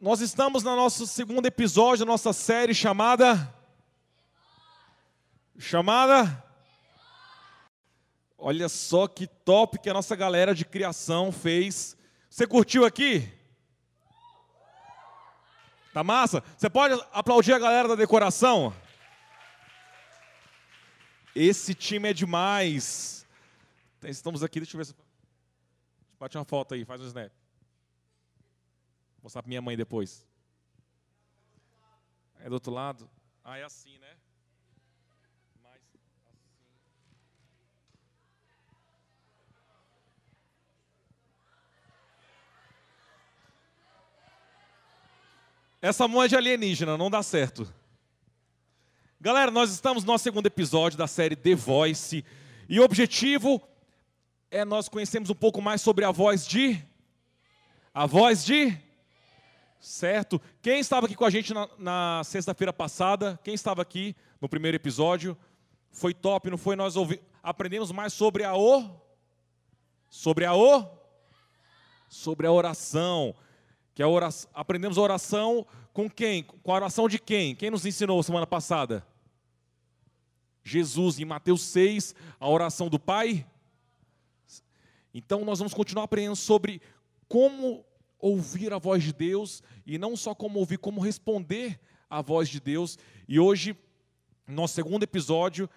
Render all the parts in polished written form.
Nós estamos no nosso segundo episódio da nossa série chamada... Olha só que top que a nossa galera de criação fez. Você curtiu aqui? Tá massa? Você pode aplaudir a galera da decoração? Esse time é demais. Estamos aqui, deixa eu ver se... Bate uma foto aí, faz um snap. Vou mostrar pra minha mãe depois. É do outro lado? Ah, é assim, né? Mais assim. Essa mão é de alienígena, não dá certo. Galera, nós estamos no nosso segundo episódio da série The Voice. E o objetivo é nós conhecermos um pouco mais sobre a voz de... Certo? Quem estava aqui com a gente na sexta-feira passada? Quem estava aqui no primeiro episódio? Foi top, não foi? Nós aprendemos mais sobre a oração. Aprendemos a oração com quem? Com a oração de quem? Quem nos ensinou semana passada? Jesus, em Mateus 6, a oração do Pai. Então nós vamos continuar aprendendo sobre como ouvir a voz de Deus, e não só como ouvir, como responder à voz de Deus. E hoje, no nosso segundo episódio,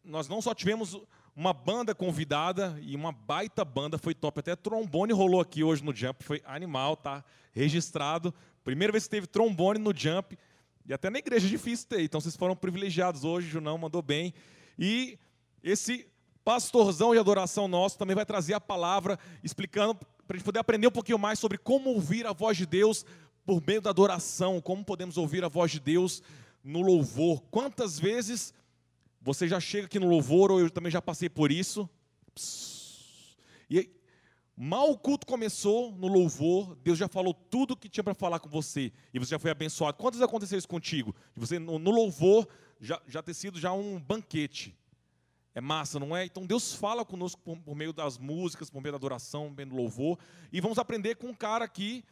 nós não só tivemos uma banda convidada, e uma baita banda, foi top, até trombone rolou aqui hoje no Jump, foi animal, tá registrado, primeira vez que teve trombone no Jump, e até na igreja é difícil ter, então vocês foram privilegiados hoje, o Junão mandou bem, e esse pastorzão de adoração nosso também vai trazer a palavra, explicando, para a gente poder aprender um pouquinho mais sobre como ouvir a voz de Deus por meio da adoração, como podemos ouvir a voz de Deus no louvor. Quantas vezes você já chega aqui no louvor, ou eu também já passei por isso, e mal o culto começou no louvor, Deus já falou tudo o que tinha para falar com você, e você já foi abençoado. Quantas vezes aconteceu isso contigo? De você no louvor já ter sido já um banquete. É massa, não é? Então Deus fala conosco por meio das músicas, por meio da adoração, por meio do louvor. E vamos aprender com um cara aqui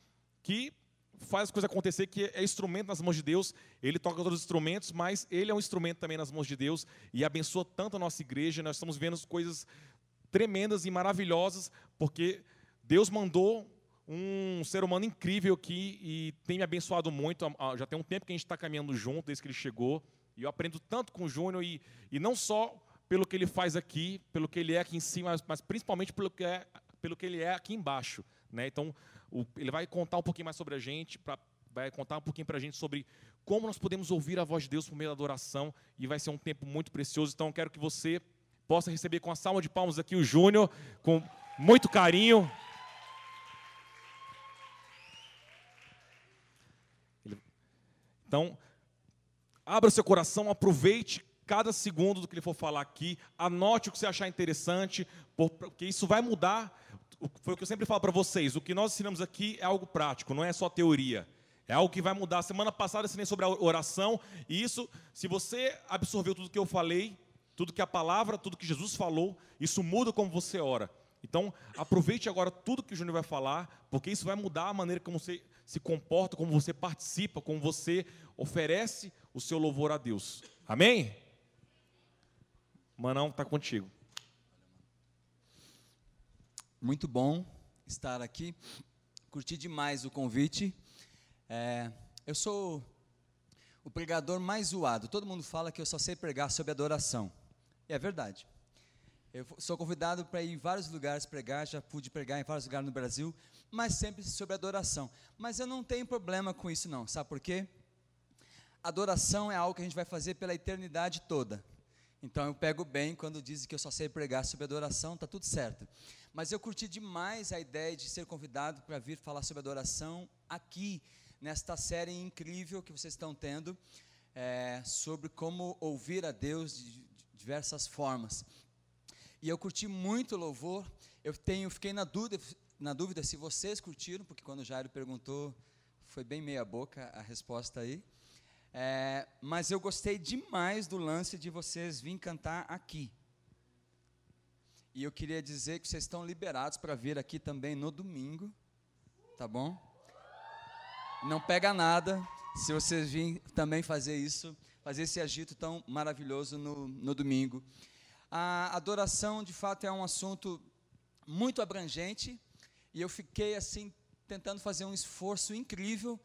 que faz as coisas acontecer, que é instrumento nas mãos de Deus. Ele toca todos os instrumentos, mas ele é um instrumento também nas mãos de Deus e abençoa tanto a nossa igreja. Nós estamos vendo coisas tremendas e maravilhosas, porque Deus mandou um ser humano incrível aqui e tem me abençoado muito. Já tem um tempo que a gente está caminhando junto, desde que ele chegou. E eu aprendo tanto com o Júnior, e não só pelo que ele faz aqui, pelo que ele é aqui em cima, mas principalmente pelo que ele é aqui embaixo, né? Então, ele vai contar um pouquinho mais sobre a gente, vai contar um pouquinho para a gente sobre como nós podemos ouvir a voz de Deus por meio da adoração, e vai ser um tempo muito precioso. Então, eu quero que você possa receber com a salva de palmas aqui o Júnior, com muito carinho. Então, abra o seu coração, aproveite cada segundo do que ele for falar aqui, anote o que você achar interessante, porque isso vai mudar. Foi o que eu sempre falo para vocês, o que nós ensinamos aqui é algo prático, não é só teoria, é algo que vai mudar. Semana passada eu ensinei sobre a oração, e isso, se você absorveu tudo que eu falei, tudo que a palavra, tudo que Jesus falou, isso muda como você ora. Então, aproveite agora tudo que o Júnior vai falar, porque isso vai mudar a maneira como você se comporta, como você participa, como você oferece o seu louvor a Deus. Amém? Manão, está contigo. Muito bom estar aqui. Curti demais o convite. Eu sou o pregador mais zoado. Todo mundo fala que eu só sei pregar sobre adoração. E é verdade. Eu sou convidado para ir em vários lugares pregar, já pude pregar em vários lugares no Brasil, mas sempre sobre adoração. Mas eu não tenho problema com isso não, sabe por quê? Adoração é algo que a gente vai fazer pela eternidade toda. Então eu pego bem quando dizem que eu só sei pregar sobre adoração, está tudo certo. Mas eu curti demais a ideia de ser convidado para vir falar sobre adoração aqui, nesta série incrível que vocês estão tendo, sobre como ouvir a Deus de diversas formas. E eu curti muito o louvor. Fiquei na dúvida se vocês curtiram, porque quando o Jairo perguntou, foi bem meia boca a resposta aí. Mas eu gostei demais do lance de vocês virem cantar aqui. E eu queria dizer que vocês estão liberados para vir aqui também no domingo, tá bom? Não pega nada se vocês virem também fazer isso, fazer esse agito tão maravilhoso no domingo. A adoração, de fato, é um assunto muito abrangente, e eu fiquei assim, tentando fazer um esforço incrível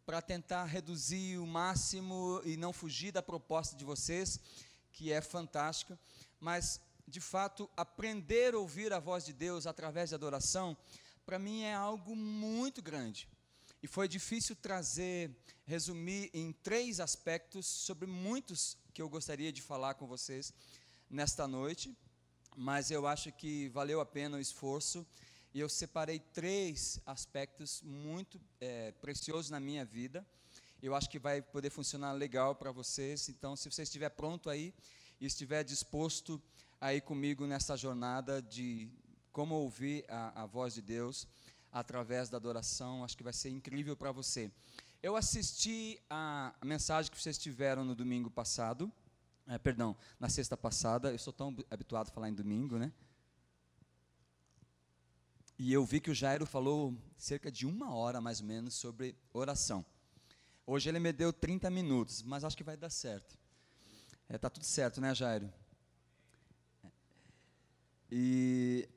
para tentar reduzir o máximo e não fugir da proposta de vocês, que é fantástica, mas, de fato, aprender a ouvir a voz de Deus através de adoração, para mim é algo muito grande. E foi difícil resumir em 3 aspectos sobre muitos que eu gostaria de falar com vocês nesta noite, mas eu acho que valeu a pena o esforço, e eu separei 3 aspectos muito preciosos na minha vida. Eu acho que vai poder funcionar legal para vocês. Então, se você estiver pronto aí e estiver disposto a ir comigo nessa jornada de como ouvir a voz de Deus através da adoração, acho que vai ser incrível para você. Eu assisti a mensagem que vocês tiveram no domingo passado, na sexta passada. Eu sou tão habituado a falar em domingo, né? E eu vi que o Jairo falou cerca de 1 hora, mais ou menos, sobre oração. Hoje ele me deu 30 minutos, mas acho que vai dar certo. Tá tudo certo, né, Jairo? E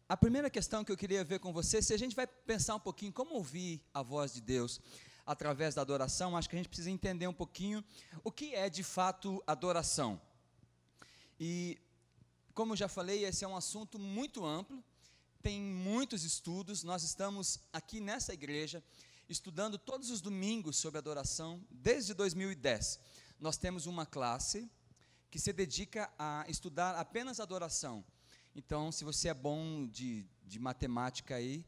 a primeira questão que eu queria ver com você, se a gente vai pensar um pouquinho como ouvir a voz de Deus através da adoração, acho que a gente precisa entender um pouquinho o que é de fato adoração. E, como eu já falei, esse é um assunto muito amplo, tem muitos estudos. Nós estamos aqui nessa igreja estudando todos os domingos sobre adoração desde 2010. Nós temos uma classe que se dedica a estudar apenas adoração. Então, se você é bom de matemática aí,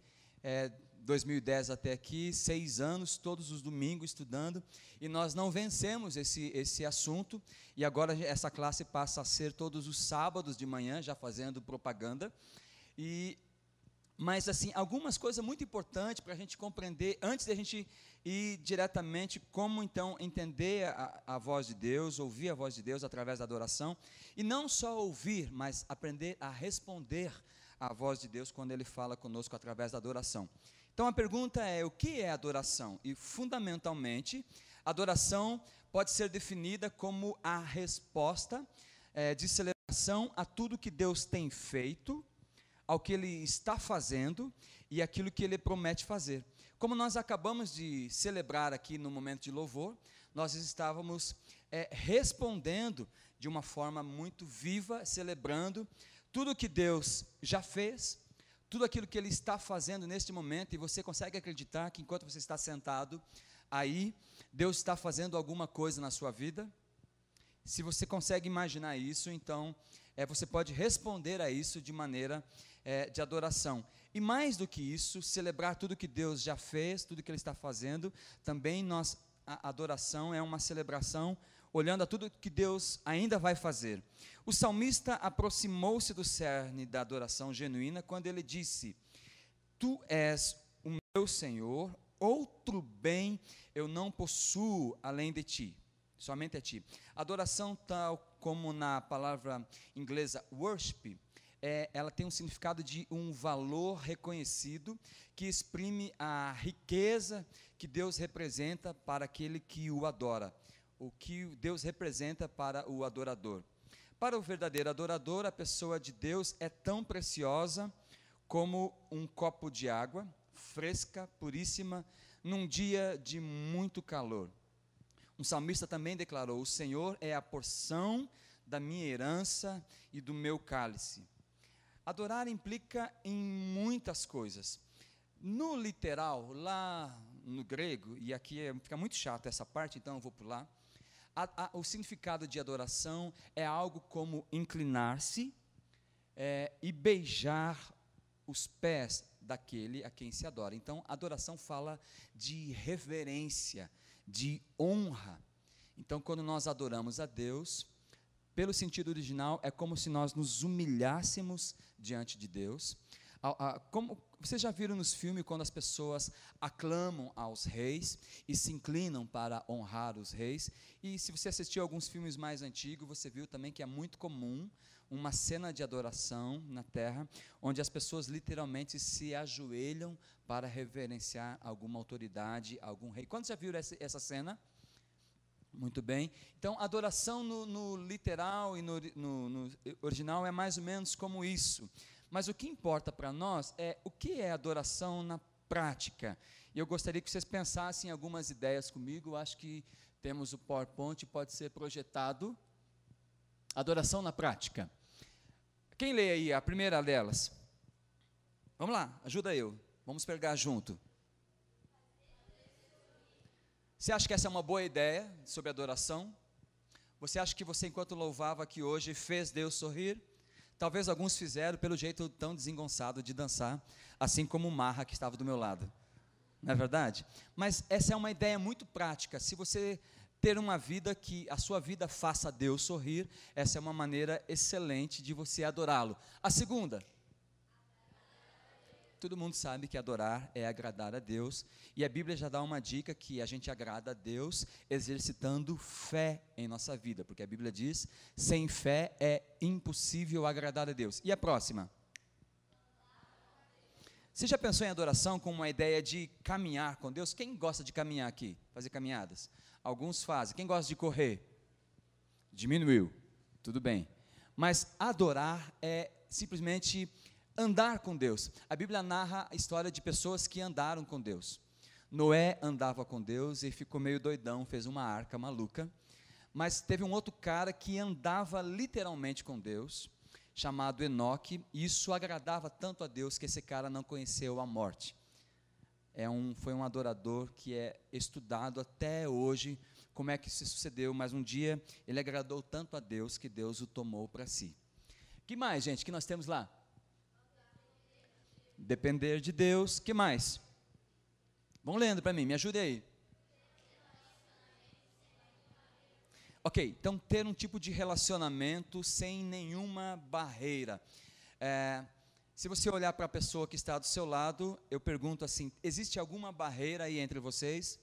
2010 até aqui, 6 anos, todos os domingos estudando, e nós não vencemos esse assunto, e agora essa classe passa a ser todos os sábados de manhã, já fazendo propaganda. Mas, assim, algumas coisas muito importantes para a gente compreender, antes de a gente ir diretamente, como, então, entender a voz de Deus, ouvir a voz de Deus através da adoração, e não só ouvir, mas aprender a responder à voz de Deus quando Ele fala conosco através da adoração. Então, a pergunta é, o que é adoração? E, fundamentalmente, adoração pode ser definida como a resposta de celebração a tudo que Deus tem feito, ao que Ele está fazendo e aquilo que Ele promete fazer. Como nós acabamos de celebrar aqui no momento de louvor, nós estávamos respondendo de uma forma muito viva, celebrando tudo que Deus já fez, tudo aquilo que Ele está fazendo neste momento, e você consegue acreditar que enquanto você está sentado aí, Deus está fazendo alguma coisa na sua vida? Se você consegue imaginar isso, então você pode responder a isso de maneira de adoração. E mais do que isso, celebrar tudo que Deus já fez, tudo que Ele está fazendo, também a adoração é uma celebração olhando a tudo que Deus ainda vai fazer. O salmista aproximou-se do cerne da adoração genuína quando ele disse: Tu és o meu Senhor, outro bem eu não possuo além de ti, somente a ti. Adoração, tal como na palavra inglesa worship, ela tem um significado de um valor reconhecido, que exprime a riqueza que Deus representa para aquele que o adora, o que Deus representa para o adorador. Para o verdadeiro adorador, a pessoa de Deus é tão preciosa como um copo de água, fresca, puríssima, num dia de muito calor. Um salmista também declarou: o Senhor é a porção da minha herança e do meu cálice. Adorar implica em muitas coisas. No literal, lá no grego, e aqui fica muito chato essa parte, então eu vou pular, o significado de adoração é algo como inclinar-se e beijar os pés daquele a quem se adora. Então, adoração fala de reverência, de honra. Então, quando nós adoramos a Deus, pelo sentido original, é como se nós nos humilhássemos diante de Deus. Como vocês já viram nos filmes, quando as pessoas aclamam aos reis e se inclinam para honrar os reis? E se você assistiu alguns filmes mais antigos, você viu também que é muito comum uma cena de adoração na terra, onde as pessoas literalmente se ajoelham para reverenciar alguma autoridade, algum rei. Quantos já viram essa cena? Muito bem. Então, adoração no literal e no original é mais ou menos como isso. Mas o que importa para nós é o que é adoração na prática. E eu gostaria que vocês pensassem em algumas ideias comigo. Eu acho que temos o PowerPoint, pode ser projetado. Adoração na prática. Quem lê aí a primeira delas? Vamos lá, ajuda eu. Vamos pegar junto. Você acha que essa é uma boa ideia sobre adoração? Você acha que você, enquanto louvava aqui hoje, fez Deus sorrir? Talvez alguns fizeram pelo jeito tão desengonçado de dançar, assim como o Marra que estava do meu lado. Não é verdade? Mas essa é uma ideia muito prática. Se você ter uma vida que a sua vida faça Deus sorrir, essa é uma maneira excelente de você adorá-lo. A segunda, todo mundo sabe que adorar é agradar a Deus, e a Bíblia já dá uma dica que a gente agrada a Deus exercitando fé em nossa vida, porque a Bíblia diz, sem fé é impossível agradar a Deus. E a próxima? Você já pensou em adoração com uma ideia de caminhar com Deus? Quem gosta de caminhar aqui? Fazer caminhadas? Alguns fazem. Quem gosta de correr? Diminuiu. Tudo bem. Mas adorar é simplesmente andar com Deus. A Bíblia narra a história de pessoas que andaram com Deus. Noé andava com Deus e ficou meio doidão, fez uma arca maluca. Mas teve um outro cara que andava literalmente com Deus, chamado Enoque, e isso agradava tanto a Deus que esse cara não conheceu a morte. Foi um adorador que é estudado até hoje, como é que isso sucedeu, mas um dia ele agradou tanto a Deus que Deus o tomou para si. Que mais, gente, que nós temos lá? Depender de Deus, que mais? Vão lendo para mim, me ajude aí. Ok, então ter um tipo de relacionamento sem nenhuma barreira. Se você olhar para a pessoa que está do seu lado, eu pergunto assim, existe alguma barreira aí entre vocês?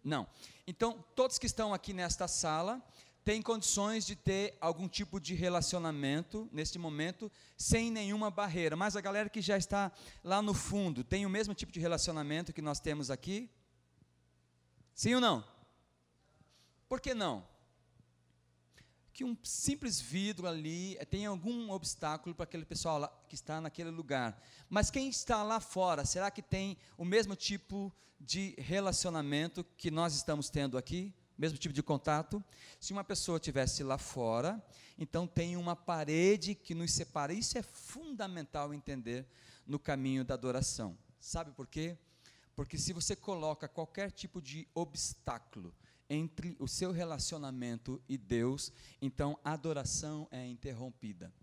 Não. Então, todos que estão aqui nesta sala têm condições de ter algum tipo de relacionamento, neste momento, sem nenhuma barreira. Mas a galera que já está lá no fundo, tem o mesmo tipo de relacionamento que nós temos aqui? Sim ou não? Por que não? Que um simples vidro ali tem algum obstáculo para aquele pessoal lá, que está naquele lugar. Mas quem está lá fora, será que tem o mesmo tipo de relacionamento que nós estamos tendo aqui? Mesmo tipo de contato? Se uma pessoa estivesse lá fora, então tem uma parede que nos separa. Isso é fundamental entender no caminho da adoração. Sabe por quê? Porque se você coloca qualquer tipo de obstáculo entre o seu relacionamento e Deus, então a adoração é interrompida.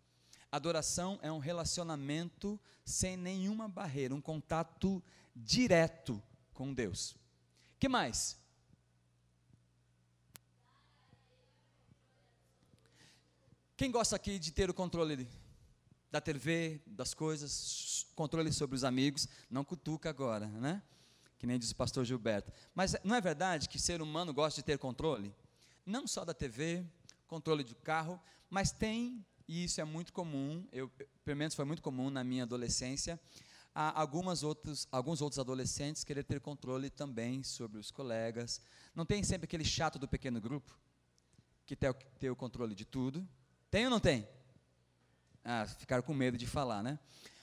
Adoração é um relacionamento sem nenhuma barreira, um contato direto com Deus. Que mais? Quem gosta aqui de ter o controle da TV, das coisas, controle sobre os amigos? Não cutuca agora, né? Que nem diz o pastor Gilberto. Mas não é verdade que ser humano gosta de ter controle? Não só da TV, controle de carro, mas tem, e isso é muito comum, pelo menos foi muito comum na minha adolescência, alguns outros adolescentes querer ter controle também sobre os colegas. Não tem sempre aquele chato do pequeno grupo, que tem o controle de tudo? Tem ou não tem? Ficaram com medo de falar, né?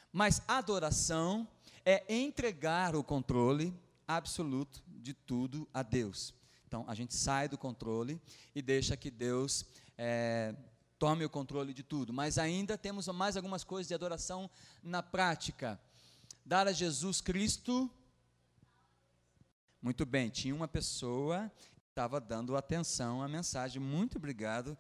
Mas adoração é entregar o controle absoluto de tudo a Deus. Então, a gente sai do controle e deixa que Deus tome o controle de tudo. Mas ainda temos mais algumas coisas de adoração na prática. Dar a Jesus Cristo. Muito bem, tinha uma pessoa que estava dando atenção à mensagem. Muito obrigado.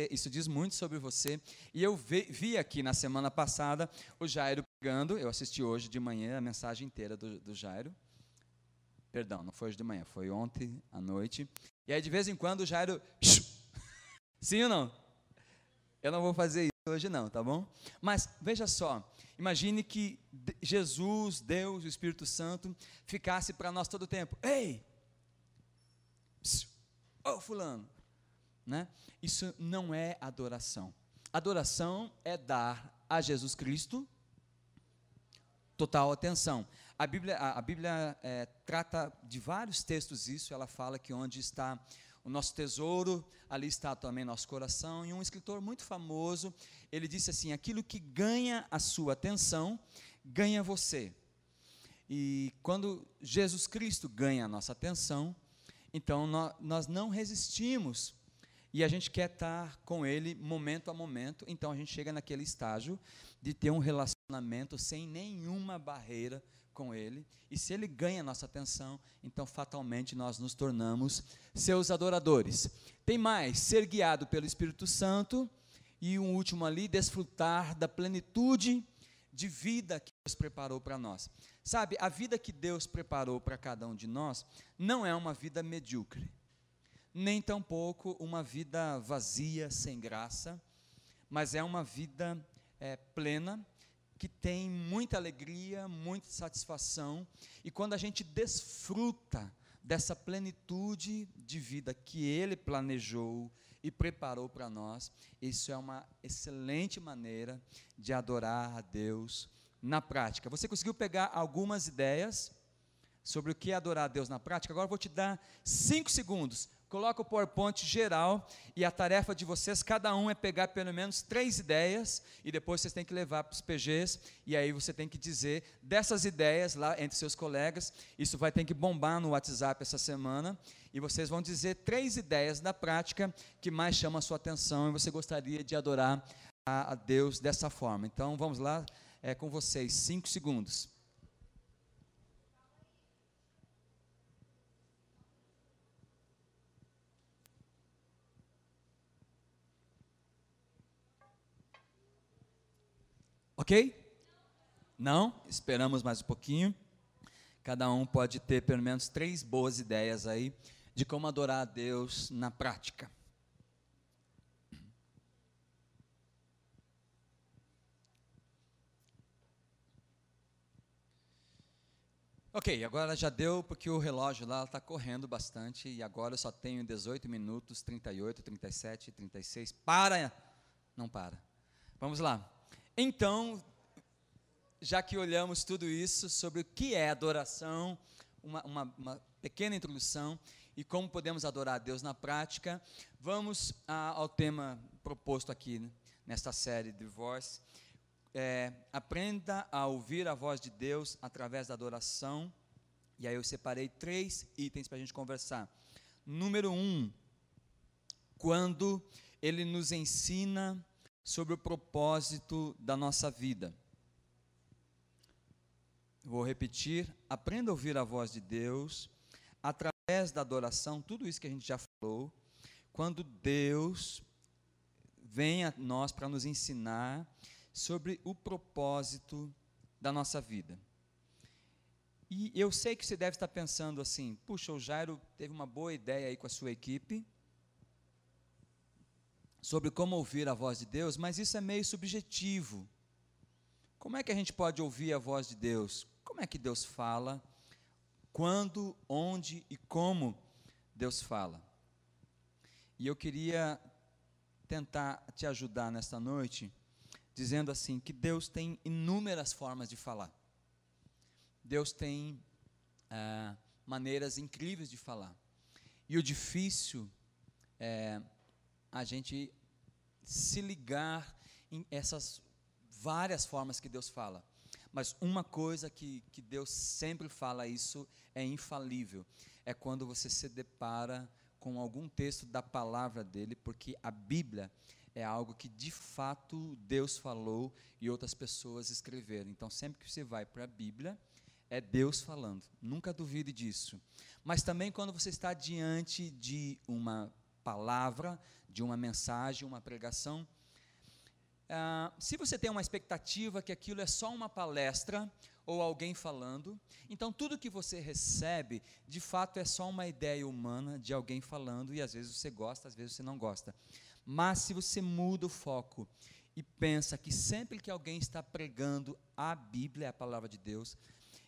Isso diz muito sobre você. E eu vi aqui na semana passada o Jairo pregando. Eu assisti hoje de manhã a mensagem inteira do Jairo. Perdão, não foi hoje de manhã, foi ontem à noite. E aí, de vez em quando, o Jairo... Sim ou não? Eu não vou fazer isso hoje não, tá bom? Mas, veja só, imagine que Jesus, Deus, o Espírito Santo, ficasse para nós todo o tempo. Ei! Ô, fulano! né? Isso não é adoração. Adoração é dar a Jesus Cristo total atenção. A Bíblia trata de vários textos isso. Ela fala que onde está o nosso tesouro, ali está também nosso coração. E um escritor muito famoso, ele disse assim: aquilo que ganha a sua atenção, ganha você. E quando Jesus Cristo ganha a nossa atenção, então nós não resistimos, e a gente quer estar com Ele momento a momento. Então a gente chega naquele estágio de ter um relacionamento sem nenhuma barreira com Ele, e se Ele ganha a nossa atenção, então fatalmente nós nos tornamos seus adoradores. Tem mais, ser guiado pelo Espírito Santo, e um último ali, desfrutar da plenitude de vida que Deus preparou para nós. Sabe, a vida que Deus preparou para cada um de nós não é uma vida medíocre, nem tampouco uma vida vazia, sem graça, mas é uma vida plena, que tem muita alegria, muita satisfação. E quando a gente desfruta dessa plenitude de vida que Ele planejou e preparou para nós, isso é uma excelente maneira de adorar a Deus na prática. Você conseguiu pegar algumas ideias sobre o que é adorar a Deus na prática? Agora eu vou te dar 5 segundos. Coloca o PowerPoint geral, e a tarefa de vocês, cada um, é pegar pelo menos 3 ideias, e depois vocês têm que levar para os PGs, e aí você tem que dizer dessas ideias lá entre seus colegas. Isso vai ter que bombar no WhatsApp essa semana, e vocês vão dizer 3 ideias da prática que mais chamam a sua atenção, e você gostaria de adorar a Deus dessa forma. Então vamos lá, com vocês, 5 segundos. Ok? Não? Esperamos mais um pouquinho. Cada um pode ter pelo menos 3 boas ideias aí de como adorar a Deus na prática. Ok, agora já deu, porque o relógio lá está correndo bastante, e agora eu só tenho 18 minutos, 38, 37, 36. Para! Não para. Vamos lá. Então, já que olhamos tudo isso sobre o que é adoração, uma pequena introdução, e como podemos adorar a Deus na prática, vamos ao tema proposto aqui, nesta série de Voice. Aprenda a ouvir a voz de Deus através da adoração. E aí eu separei 3 itens para a gente conversar. Número 1, quando Ele nos ensina sobre o propósito da nossa vida. Vou repetir: aprenda a ouvir a voz de Deus através da adoração. Tudo isso que a gente já falou, quando Deus vem a nós para nos ensinar sobre o propósito da nossa vida. E eu sei que você deve estar pensando assim: puxa, o Jairo teve uma boa ideia aí com a sua equipe sobre como ouvir a voz de Deus, mas isso é meio subjetivo. Como é que a gente pode ouvir a voz de Deus? Como é que Deus fala? Quando, onde e como Deus fala? E eu queria tentar te ajudar nesta noite, dizendo assim, que Deus tem inúmeras formas de falar. Deus tem maneiras incríveis de falar. E o difícil é a gente se ligar em essas várias formas que Deus fala. Mas uma coisa que Deus sempre fala, isso é infalível, é quando você se depara com algum texto da palavra dele, porque a Bíblia é algo que de fato Deus falou e outras pessoas escreveram. Então sempre que você vai para a Bíblia, é Deus falando, nunca duvide disso. Mas também quando você está diante de uma palavra, de uma mensagem, uma pregação, se você tem uma expectativa que aquilo é só uma palestra ou alguém falando, então tudo que você recebe, de fato, é só uma ideia humana de alguém falando, e às vezes você gosta, às vezes você não gosta. Mas se você muda o foco e pensa que sempre que alguém está pregando a Bíblia, a palavra de Deus,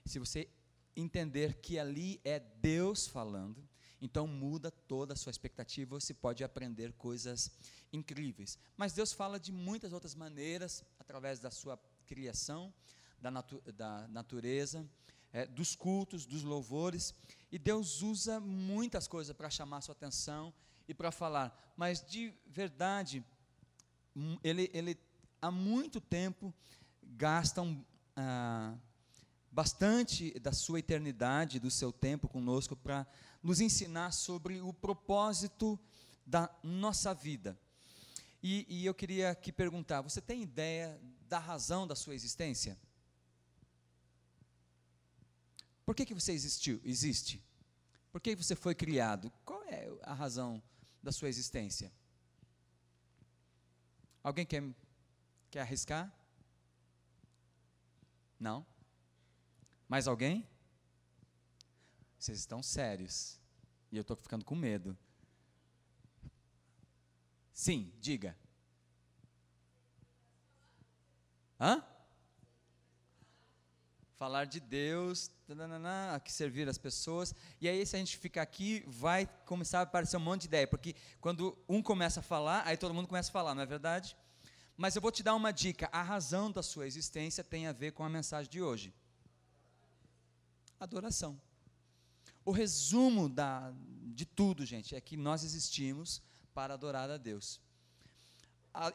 se você entender que ali é Deus falando, Então muda toda a sua expectativa, você pode aprender coisas incríveis. Mas Deus fala de muitas outras maneiras, através da sua criação, da natureza, dos cultos, dos louvores, e Deus usa muitas coisas para chamar a sua atenção e para falar, mas de verdade, ele há muito tempo gasta bastante da sua eternidade, do seu tempo conosco, para nos ensinar sobre o propósito da nossa vida. E eu queria aqui perguntar, você tem ideia da razão da sua existência? Por que você existe? Por que você foi criado? Qual é a razão da sua existência? Alguém quer arriscar? Não? Mais alguém? Vocês estão sérios. E eu estou ficando com medo. Sim, diga. Hã? Falar de Deus, aqui servir as pessoas, e aí se a gente ficar aqui, vai começar a aparecer um monte de ideia, porque quando um começa a falar, aí todo mundo começa a falar, não é verdade? Mas eu vou te dar uma dica, a razão da sua existência tem a ver com a mensagem de hoje. Adoração. O resumo de tudo, gente, é que nós existimos para adorar a Deus.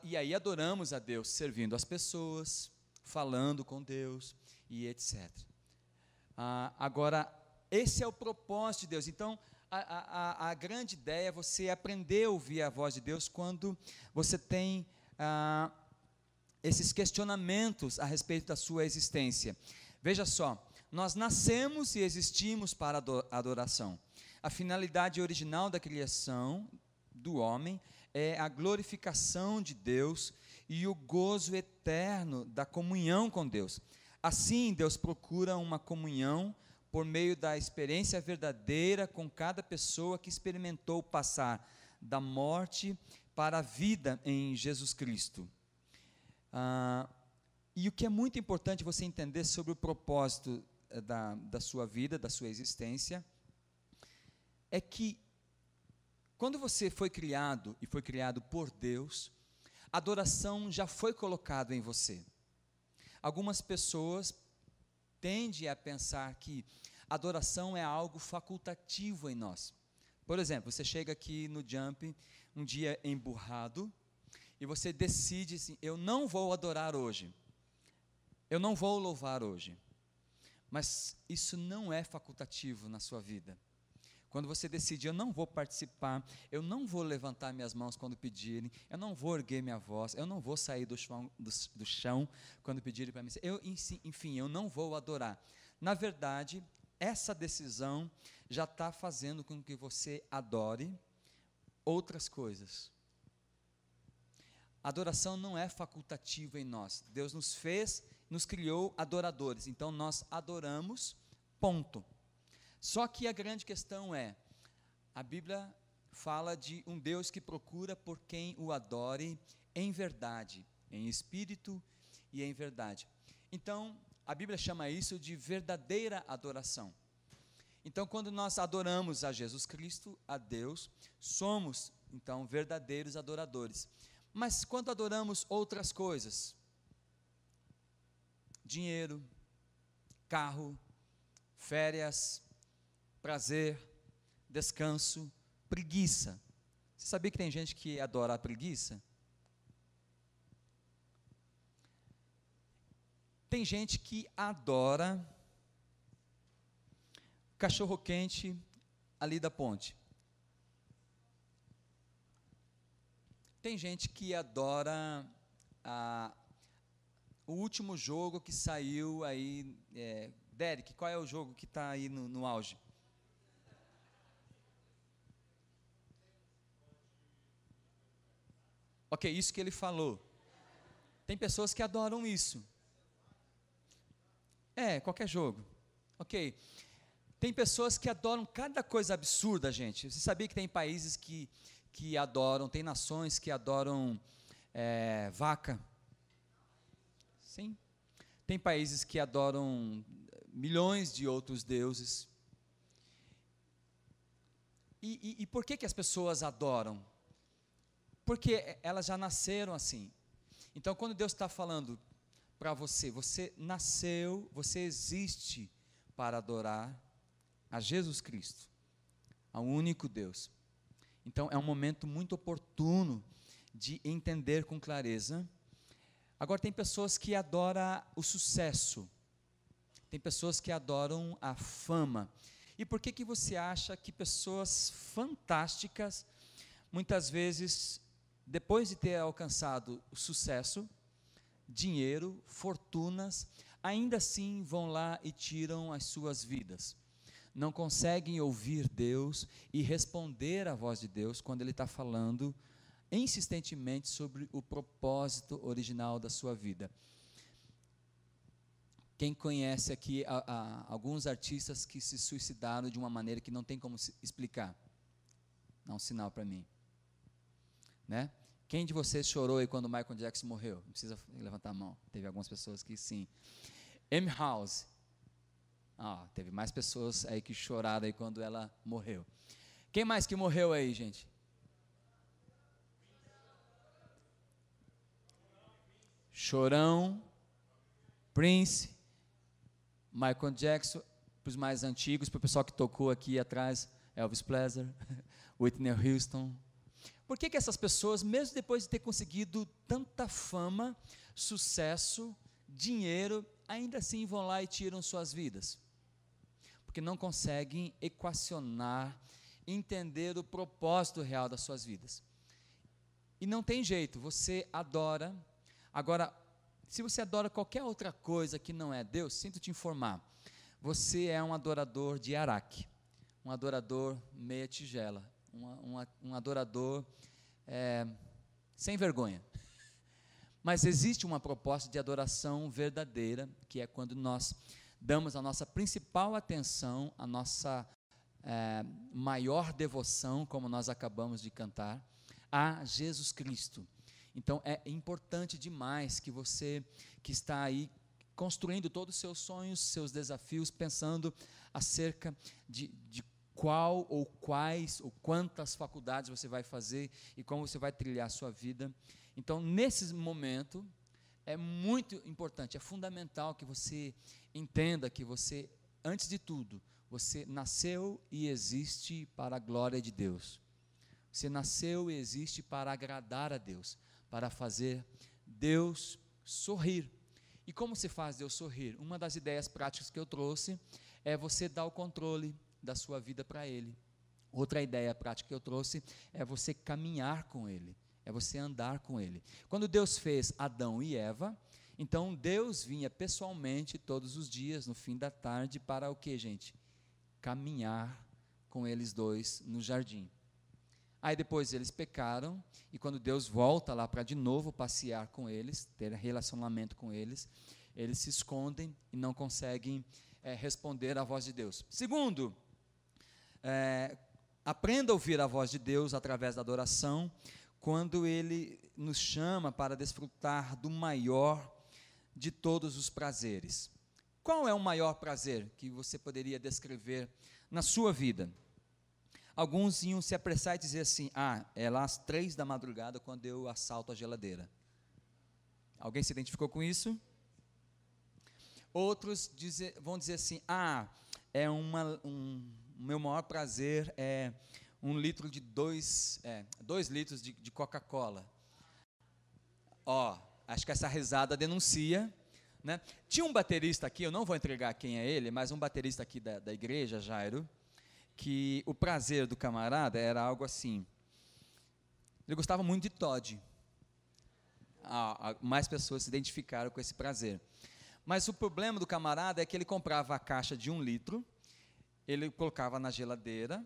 E aí adoramos a Deus servindo as pessoas, falando com Deus, e etc. Agora, esse é o propósito de Deus. Então, a grande ideia é você aprender a ouvir a voz de Deus quando você tem esses questionamentos a respeito da sua existência. Veja só, nós nascemos e existimos para adoração. A finalidade original da criação do homem é a glorificação de Deus e o gozo eterno da comunhão com Deus. Assim, Deus procura uma comunhão por meio da experiência verdadeira com cada pessoa que experimentou passar da morte para a vida em Jesus Cristo. E o que é muito importante você entender sobre o propósito da sua vida, da sua existência, é que quando você foi criado e foi criado por Deus, a adoração já foi colocada em você. Algumas pessoas tendem a pensar que adoração é algo facultativo em nós. Por exemplo, você chega aqui no Jump, um dia emburrado, e você decide assim, eu não vou adorar hoje, eu não vou louvar hoje. Mas isso não é facultativo na sua vida. Quando você decide, eu não vou participar, eu não vou levantar minhas mãos quando pedirem, eu não vou erguer minha voz, eu não vou sair do chão quando pedirem para mim, enfim, eu não vou adorar. Na verdade, essa decisão já está fazendo com que você adore outras coisas. Adoração não é facultativa em nós. Deus nos criou adoradores, então nós adoramos, ponto. Só que a grande questão é, a Bíblia fala de um Deus que procura por quem o adore em verdade, em espírito e em verdade. Então, a Bíblia chama isso de verdadeira adoração. Então, quando nós adoramos a Jesus Cristo, a Deus, somos, então, verdadeiros adoradores. Mas quando adoramos outras coisas, dinheiro, carro, férias, prazer, descanso, preguiça. Você sabia que tem gente que adora a preguiça? Tem gente que adora cachorro quente ali da ponte. Tem gente que adora o último jogo que saiu aí. Derek, qual é o jogo que está aí no auge? Ok, isso que ele falou. Tem pessoas que adoram isso. Qualquer jogo. Ok. Tem pessoas que adoram cada coisa absurda, gente. Você sabia que tem países que adoram, tem nações que adoram vaca? Sim. Tem países que adoram milhões de outros deuses. E por que as pessoas adoram? Porque elas já nasceram assim. Então, quando Deus está falando para você, você nasceu, você existe para adorar a Jesus Cristo, ao único Deus. Então, é um momento muito oportuno de entender com clareza. Agora, tem pessoas que adoram o sucesso, tem pessoas que adoram a fama. E por que você acha que pessoas fantásticas, muitas vezes, depois de ter alcançado o sucesso, dinheiro, fortunas, ainda assim vão lá e tiram as suas vidas? Não conseguem ouvir Deus e responder à voz de Deus quando Ele está falando insistentemente sobre o propósito original da sua vida. Quem conhece aqui alguns artistas que se suicidaram de uma maneira que não tem como explicar? Dá um sinal para mim. Né? Quem de vocês chorou aí quando Michael Jackson morreu? Não precisa levantar a mão. Teve algumas pessoas que sim. Amy House. Teve mais pessoas aí que choraram aí quando ela morreu. Quem mais que morreu aí, gente? Chorão, Prince, Michael Jackson, para os mais antigos, para o pessoal que tocou aqui atrás, Elvis Presley, Whitney Houston. Por que essas pessoas, mesmo depois de ter conseguido tanta fama, sucesso, dinheiro, ainda assim vão lá e tiram suas vidas? Porque não conseguem equacionar, entender o propósito real das suas vidas. E não tem jeito, você adora. Agora, se você adora qualquer outra coisa que não é Deus, sinto te informar, você é um adorador de Araque, um adorador meia tigela, um adorador sem vergonha. Mas existe uma proposta de adoração verdadeira, que é quando nós damos a nossa principal atenção, a nossa maior devoção, como nós acabamos de cantar, a Jesus Cristo. Então, é importante demais que você, que está aí construindo todos os seus sonhos, seus desafios, pensando acerca de qual ou quais ou quantas faculdades você vai fazer e como você vai trilhar a sua vida. Então, nesse momento, é muito importante, é fundamental que você entenda que você, antes de tudo, você nasceu e existe para a glória de Deus. Você nasceu e existe para agradar a Deus, para fazer Deus sorrir. E como se faz Deus sorrir? Uma das ideias práticas que eu trouxe é você dar o controle da sua vida para Ele. Outra ideia prática que eu trouxe é você caminhar com Ele, é você andar com Ele. Quando Deus fez Adão e Eva, então Deus vinha pessoalmente todos os dias, no fim da tarde, para o que, gente? Caminhar com eles dois no jardim. Aí depois eles pecaram, e quando Deus volta lá para de novo passear com eles, ter relacionamento com eles, eles se escondem e não conseguem responder à voz de Deus. Segundo, aprenda a ouvir a voz de Deus através da adoração, quando Ele nos chama para desfrutar do maior de todos os prazeres. Qual é o maior prazer que você poderia descrever na sua vida? Alguns iam se apressar e dizer assim: é lá às 3 da madrugada quando eu assalto a geladeira. Alguém se identificou com isso? Outros vão dizer assim: o meu maior prazer é 1 litro de 2 litros de Coca-Cola. Acho que essa risada denuncia, né? Tinha um baterista aqui, eu não vou entregar quem é ele, mas um baterista aqui da igreja, Jairo, que o prazer do camarada era algo assim. Ele gostava muito de Toddy. Mais pessoas se identificaram com esse prazer. Mas o problema do camarada é que ele comprava a caixa de 1 litro, ele colocava na geladeira,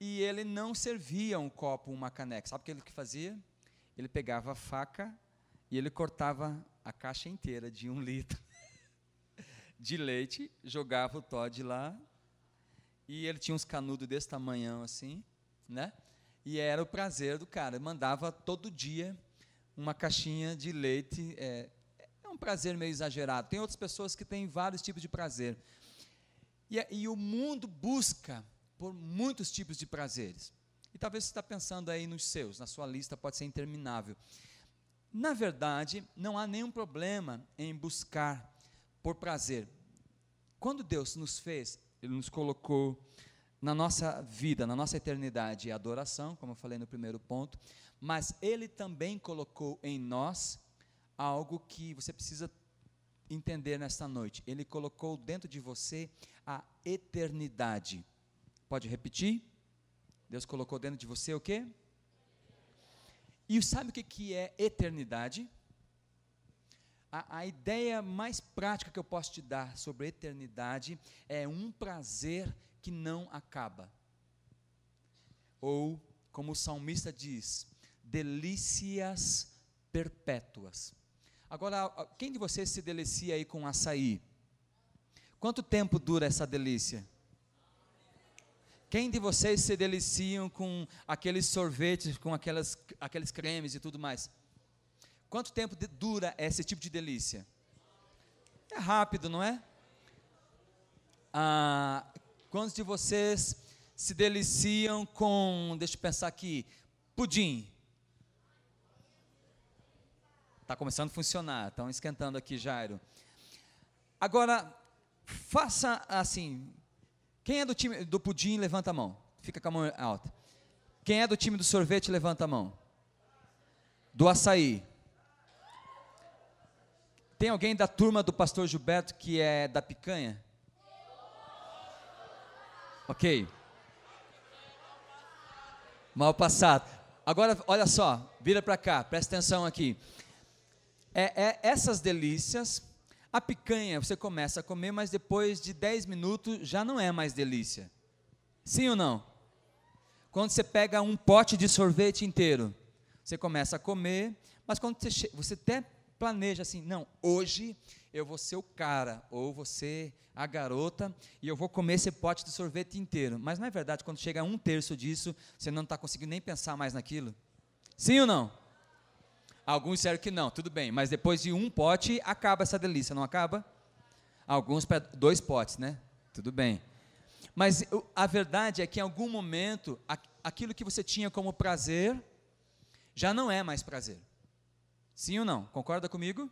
e ele não servia um copo, uma caneca. Sabe o que ele fazia? Ele pegava a faca e ele cortava a caixa inteira de 1 litro de leite, jogava o Toddy lá, e ele tinha uns canudos desse tamanhão assim, né? E era o prazer do cara. Ele mandava todo dia uma caixinha de leite. É um prazer meio exagerado. Tem outras pessoas que têm vários tipos de prazer. E o mundo busca por muitos tipos de prazeres. E talvez você está pensando aí nos seus, na sua lista pode ser interminável. Na verdade, não há nenhum problema em buscar por prazer. Quando Deus nos fez, Ele nos colocou na nossa vida, na nossa eternidade, a adoração, como eu falei no primeiro ponto, mas Ele também colocou em nós algo que você precisa entender nesta noite. Ele colocou dentro de você a eternidade. Pode repetir? Deus colocou dentro de você o quê? E sabe o que é eternidade? A ideia mais prática que eu posso te dar sobre eternidade é um prazer que não acaba. Ou, como o salmista diz, delícias perpétuas. Agora, quem de vocês se delicia aí com açaí? Quanto tempo dura essa delícia? Quem de vocês se deliciam com aqueles sorvetes, com aqueles cremes e tudo mais? Quanto tempo dura esse tipo de delícia? É rápido, não é? Quantos de vocês se deliciam com, deixa eu pensar aqui, pudim? Está começando a funcionar, estão esquentando aqui, Jairo. Agora, faça assim, quem é do time do pudim, levanta a mão, fica com a mão alta. Quem é do time do sorvete, levanta a mão. Do açaí. Tem alguém da turma do pastor Gilberto que é da picanha? Ok. Mal passado. Agora, olha só, vira para cá, presta atenção aqui. Essas delícias, a picanha você começa a comer, mas depois de 10 minutos já não é mais delícia. Sim ou não? Quando você pega um pote de sorvete inteiro, você começa a comer, mas quando você até planeja assim, não, hoje eu vou ser o cara, ou vou ser a garota, e eu vou comer esse pote de sorvete inteiro. Mas não é verdade, quando chega a 1/3 disso, você não está conseguindo nem pensar mais naquilo? Sim ou não? Alguns disseram que não, tudo bem, mas depois de um pote, acaba essa delícia, não acaba? Alguns para 2 potes, né? Tudo bem. Mas a verdade é que em algum momento, aquilo que você tinha como prazer, já não é mais prazer. Sim ou não? Concorda comigo?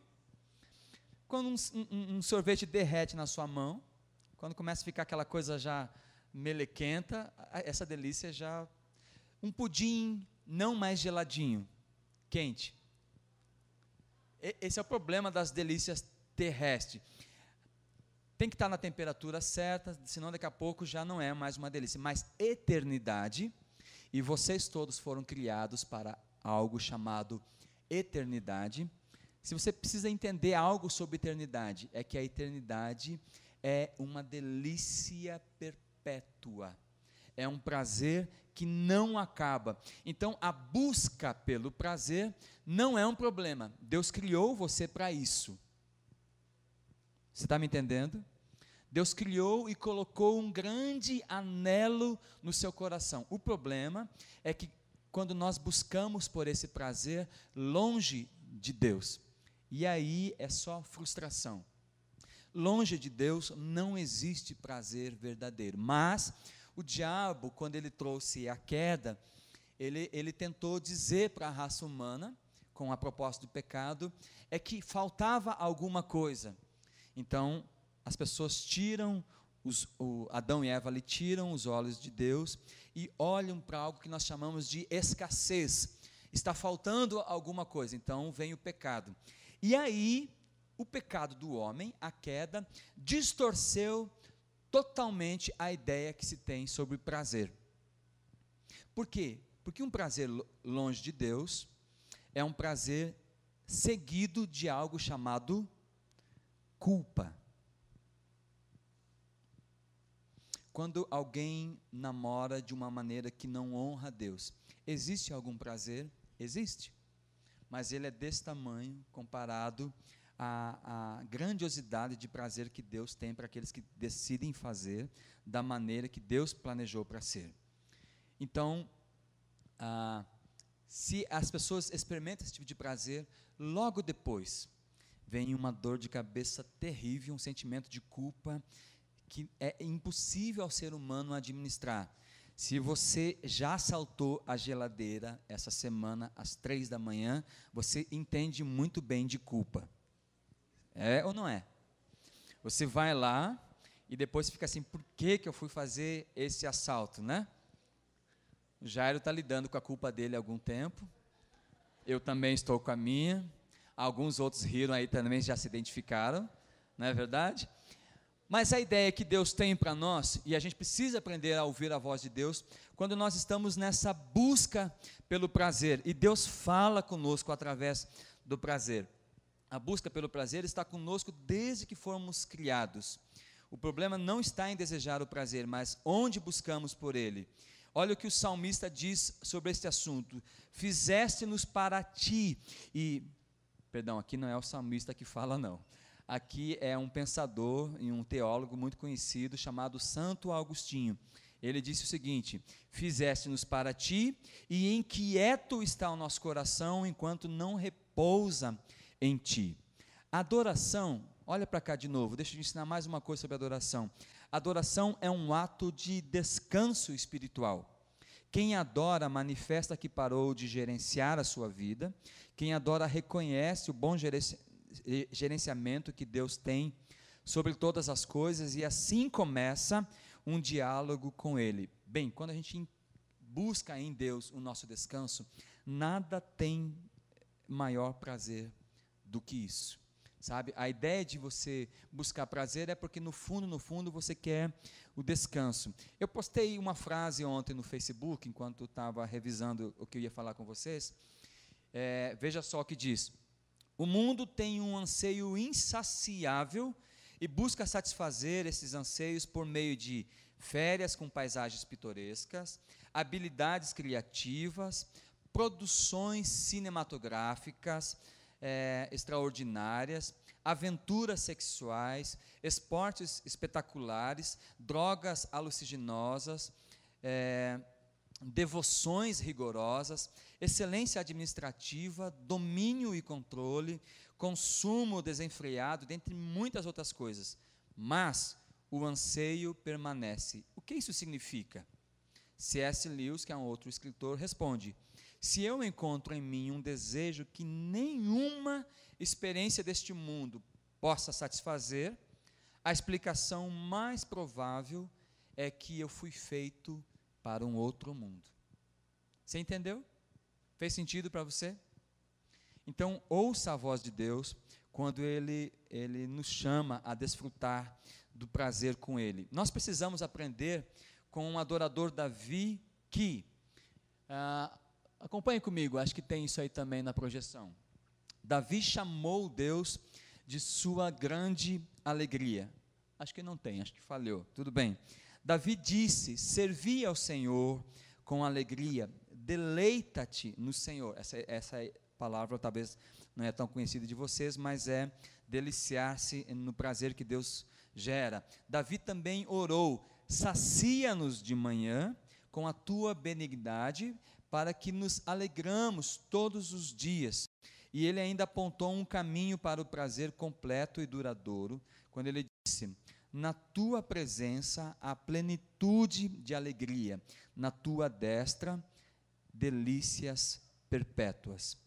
Quando um sorvete derrete na sua mão, quando começa a ficar aquela coisa já melequenta, essa delícia já... Um pudim não mais geladinho, quente. Esse é o problema das delícias terrestres. Tem que estar na temperatura certa, senão daqui a pouco já não é mais uma delícia. Mas eternidade, e vocês todos foram criados para algo chamado eternidade. Se você precisa entender algo sobre eternidade, é que a eternidade é uma delícia perpétua. É um prazer que não acaba. Então, a busca pelo prazer não é um problema. Deus criou você para isso. Você está me entendendo? Deus criou e colocou um grande anelo no seu coração. O problema é que quando nós buscamos por esse prazer longe de Deus, e aí é só frustração. Longe de Deus não existe prazer verdadeiro, mas o diabo, quando ele trouxe a queda, ele tentou dizer para a raça humana, com a proposta do pecado, é que faltava alguma coisa. Então, as pessoas tiram, Adão e Eva ali tiram os olhos de Deus e olham para algo que nós chamamos de escassez. Está faltando alguma coisa, então vem o pecado. E aí, o pecado do homem, a queda, distorceu totalmente a ideia que se tem sobre prazer. Por quê? Porque um prazer longe de Deus é um prazer seguido de algo chamado culpa. Quando alguém namora de uma maneira que não honra a Deus, existe algum prazer? Existe. Mas ele é desse tamanho comparado à grandiosidade de prazer que Deus tem para aqueles que decidem fazer da maneira que Deus planejou para ser. Então, se as pessoas experimentam esse tipo de prazer, logo depois vem uma dor de cabeça terrível, um sentimento de culpa que é impossível ao ser humano administrar. Se você já saltou a geladeira essa semana às 3 da manhã, você entende muito bem de culpa. É ou não é? Você vai lá e depois fica assim, por que eu fui fazer esse assalto, né? O Jairo está lidando com a culpa dele há algum tempo. Eu também estou com a minha. Alguns outros riram aí também, já se identificaram, não é verdade? Mas a ideia que Deus tem para nós, e a gente precisa aprender a ouvir a voz de Deus, quando nós estamos nessa busca pelo prazer, e Deus fala conosco através do prazer. A busca pelo prazer está conosco desde que fomos criados. O problema não está em desejar o prazer, mas onde buscamos por ele. Olha o que o salmista diz sobre este assunto: fizeste-nos para ti. Perdão, aqui não é o salmista que fala, não. Aqui é um pensador e um teólogo muito conhecido chamado Santo Agostinho. Ele disse o seguinte: fizeste-nos para ti, e inquieto está o nosso coração enquanto não repousa em ti. Adoração, olha para cá de novo, deixa eu te ensinar mais uma coisa sobre adoração. Adoração é um ato de descanso espiritual. Quem adora manifesta que parou de gerenciar a sua vida. Quem adora reconhece o bom gerenciamento que Deus tem sobre todas as coisas, e assim começa um diálogo com Ele. Bem, quando a gente busca em Deus o nosso descanso, nada tem maior prazer do que isso, sabe? A ideia de você buscar prazer é porque no fundo você quer o descanso. Eu postei uma frase ontem no Facebook, enquanto estava revisando o que eu ia falar com vocês. Veja só o que diz: o mundo tem um anseio insaciável e busca satisfazer esses anseios por meio de férias com paisagens pitorescas, habilidades criativas, produções cinematográficas extraordinárias, aventuras sexuais, esportes espetaculares, drogas alucinosas, devoções rigorosas, excelência administrativa, domínio e controle, consumo desenfreado, dentre muitas outras coisas. Mas o anseio permanece. O que isso significa? C.S. Lewis, que é um outro escritor, responde: se eu encontro em mim um desejo que nenhuma experiência deste mundo possa satisfazer, a explicação mais provável é que eu fui feito para um outro mundo. Você entendeu? Fez sentido para você? Então, ouça a voz de Deus quando Ele nos chama a desfrutar do prazer com Ele. Nós precisamos aprender com um adorador Davi que... acompanhe comigo, acho que tem isso aí também na projeção. Davi chamou Deus de sua grande alegria. Acho que não tem, acho que falhou, tudo bem. Davi disse: servi ao Senhor com alegria, deleita-te no Senhor. Essa palavra talvez não é tão conhecida de vocês, mas é deliciar-se no prazer que Deus gera. Davi também orou: sacia-nos de manhã com a tua benignidade, para que nos alegramos todos os dias. E ele ainda apontou um caminho para o prazer completo e duradouro, quando ele disse: na tua presença há plenitude de alegria, na tua destra delícias perpétuas.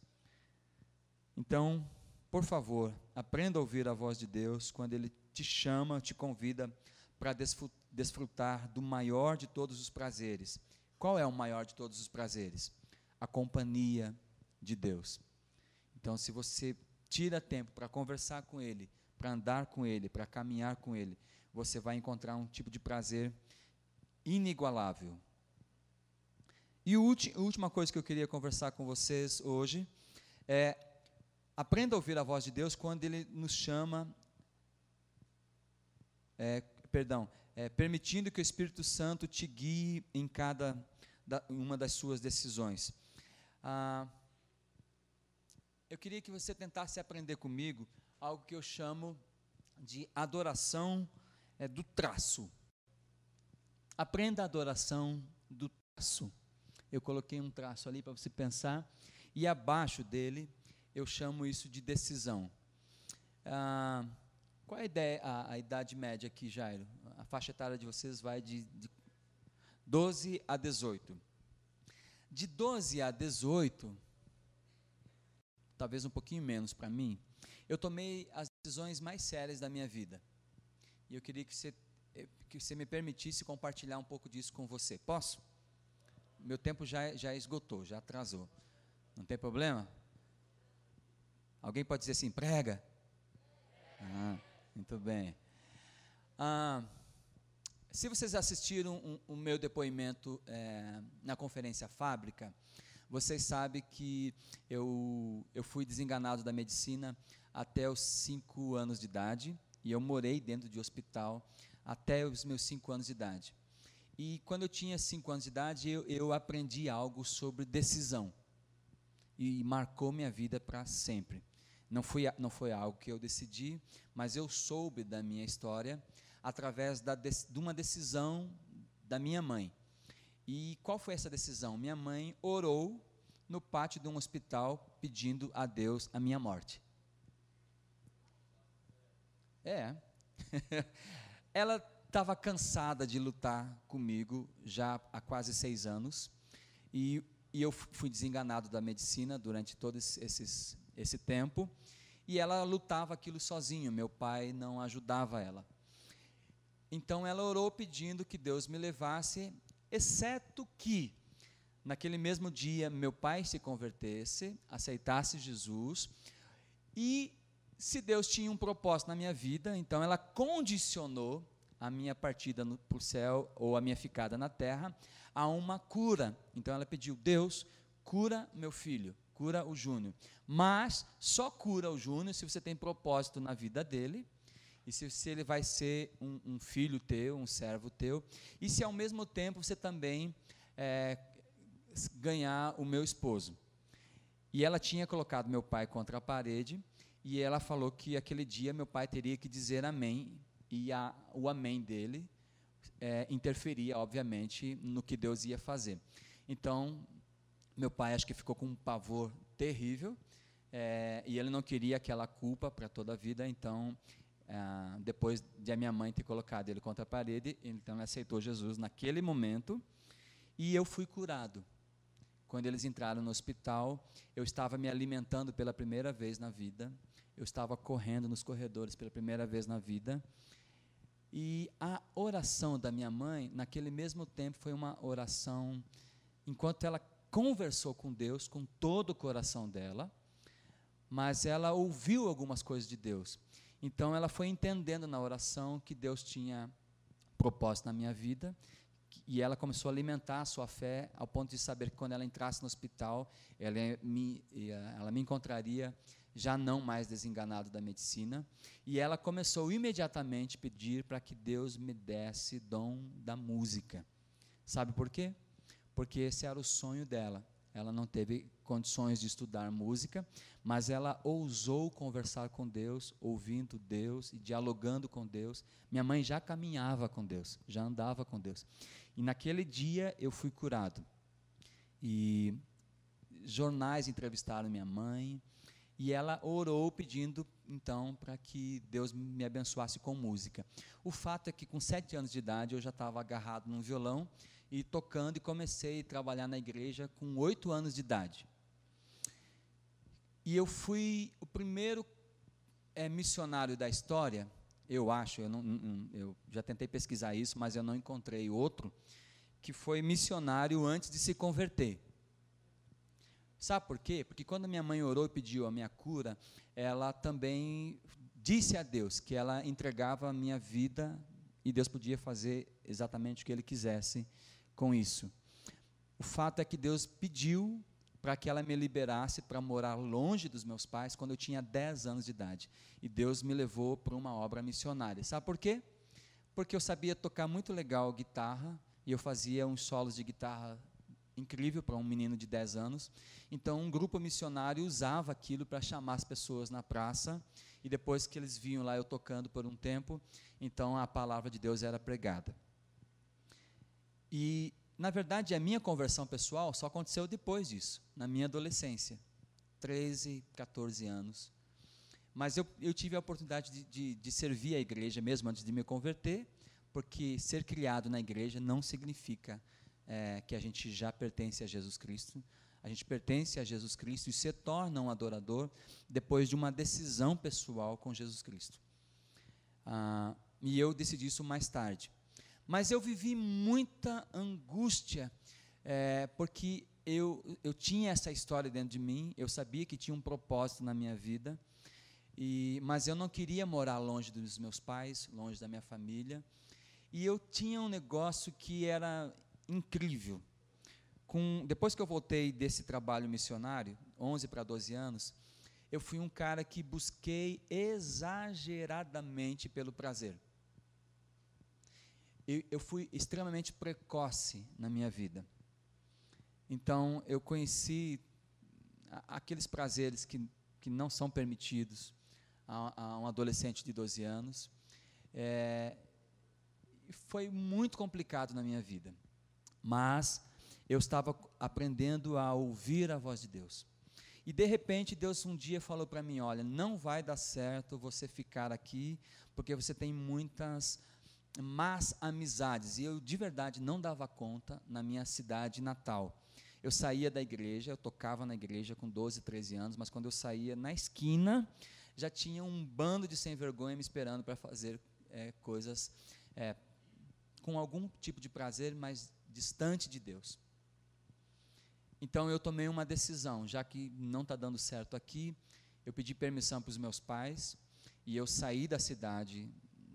Então, por favor, aprenda a ouvir a voz de Deus quando Ele te chama, te convida para desfrutar do maior de todos os prazeres. Qual é o maior de todos os prazeres? A companhia de Deus. Então, se você tira tempo para conversar com Ele, para andar com Ele, para caminhar com Ele, você vai encontrar um tipo de prazer inigualável. E a última coisa que eu queria conversar com vocês hoje é: aprenda a ouvir a voz de Deus quando Ele nos chama, permitindo que o Espírito Santo te guie em cada uma das suas decisões. Eu queria que você tentasse aprender comigo algo que eu chamo de adoração do traço. Aprenda a adoração do traço. Eu coloquei um traço ali para você pensar, e abaixo dele eu chamo isso de decisão. Qual é a ideia, a idade média aqui, Jairo? A a faixa etária de vocês vai de 12 a 18. De 12 a 18, talvez um pouquinho menos para mim, eu tomei as decisões mais sérias da minha vida. E eu queria que você me permitisse compartilhar um pouco disso com você. Posso? Meu tempo já esgotou, já atrasou. Não tem problema? Alguém pode dizer assim, prega? Muito bem. Se vocês assistiram o meu depoimento na Conferência Fábrica, vocês sabem que eu fui desenganado da medicina até os 5 anos de idade, e eu morei dentro de hospital até os meus 5 anos de idade. E quando eu tinha 5 anos de idade, eu aprendi algo sobre decisão, e marcou minha vida para sempre. Não foi algo que eu decidi, mas eu soube da minha história através de uma decisão da minha mãe. E qual foi essa decisão? Minha mãe orou no pátio de um hospital pedindo a Deus a minha morte. Ela estava cansada de lutar comigo já há quase 6 anos, e eu fui desenganado da medicina durante todo esse tempo, e ela lutava aquilo sozinha, meu pai não ajudava ela. Então ela orou pedindo que Deus me levasse, exceto que naquele mesmo dia meu pai se convertesse, aceitasse Jesus, e se Deus tinha um propósito na minha vida, então ela condicionou a minha partida para o céu, ou a minha ficada na terra, a uma cura. Então ela pediu, Deus, cura meu filho, cura o Júnior, mas só cura o Júnior se você tem propósito na vida dele, e se ele vai ser um filho teu, um servo teu, e se ao mesmo tempo você também ganhar o meu esposo. E ela tinha colocado meu pai contra a parede, e ela falou que aquele dia meu pai teria que dizer amém, e o amém dele interferia, obviamente, no que Deus ia fazer. Então, meu pai acho que ficou com um pavor terrível, e ele não queria aquela culpa para toda a vida. Então, depois de a minha mãe ter colocado ele contra a parede, então ele aceitou Jesus naquele momento, e eu fui curado. Quando eles entraram no hospital, eu estava me alimentando pela primeira vez na vida, eu estava correndo nos corredores pela primeira vez na vida, e a oração da minha mãe, naquele mesmo tempo, foi uma oração, enquanto ela conversou com Deus, com todo o coração dela, mas ela ouviu algumas coisas de Deus. Então ela foi entendendo na oração que Deus tinha propósito na minha vida, e ela começou a alimentar a sua fé, ao ponto de saber que quando ela entrasse no hospital, ela me encontraria já não mais desenganado da medicina, e ela começou imediatamente a pedir para que Deus me desse dom da música. Sabe por quê? Porque esse era o sonho dela. Ela não teve condições de estudar música, mas ela ousou conversar com Deus, ouvindo Deus e dialogando com Deus. Minha mãe já caminhava com Deus, já andava com Deus. E naquele dia eu fui curado. E jornais entrevistaram minha mãe, e ela orou pedindo, então, para que Deus me abençoasse com música. O fato é que com 7 anos de idade eu já estava agarrado num violão e tocando, e comecei a trabalhar na igreja com 8 anos de idade. E eu fui o primeiro missionário da história, eu acho, eu já tentei pesquisar isso, mas eu não encontrei outro, que foi missionário antes de se converter. Sabe por quê? Porque quando minha mãe orou e pediu a minha cura, ela também disse a Deus que ela entregava a minha vida, e Deus podia fazer exatamente o que Ele quisesse com isso. O fato é que Deus pediu para que ela me liberasse para morar longe dos meus pais quando eu tinha 10 anos de idade. E Deus me levou para uma obra missionária. Sabe por quê? Porque eu sabia tocar muito legal guitarra, e eu fazia uns solos de guitarra incrível para um menino de 10 anos. Então, um grupo missionário usava aquilo para chamar as pessoas na praça, e depois que eles viam lá eu tocando por um tempo, então a palavra de Deus era pregada. E, na verdade, a minha conversão pessoal só aconteceu depois disso, na minha adolescência, 13, 14 anos. Mas eu tive a oportunidade de servir a igreja mesmo antes de me converter, porque ser criado na igreja não significa que a gente já pertence a Jesus Cristo. A gente pertence a Jesus Cristo e se torna um adorador depois de uma decisão pessoal com Jesus Cristo. E eu decidi isso mais tarde. Mas eu vivi muita angústia, porque eu tinha essa história dentro de mim, eu sabia que tinha um propósito na minha vida, mas eu não queria morar longe dos meus pais, longe da minha família, e eu tinha um negócio que era incrível. Depois que eu voltei desse trabalho missionário, 11 para 12 anos, eu fui um cara que busquei exageradamente pelo prazer. Eu fui extremamente precoce na minha vida. Então, eu conheci aqueles prazeres que não são permitidos a um adolescente de 12 anos. Foi muito complicado na minha vida, mas eu estava aprendendo a ouvir a voz de Deus. E, de repente, Deus um dia falou para mim, olha, não vai dar certo você ficar aqui, porque você tem muitas más amizades. E eu, de verdade, não dava conta na minha cidade natal. Eu saía da igreja, eu tocava na igreja com 12, 13 anos, mas quando eu saía na esquina, já tinha um bando de sem vergonha me esperando para fazer coisas com algum tipo de prazer, mas distante de Deus. Então eu tomei uma decisão, já que não está dando certo aqui, eu pedi permissão para os meus pais, e eu saí da cidade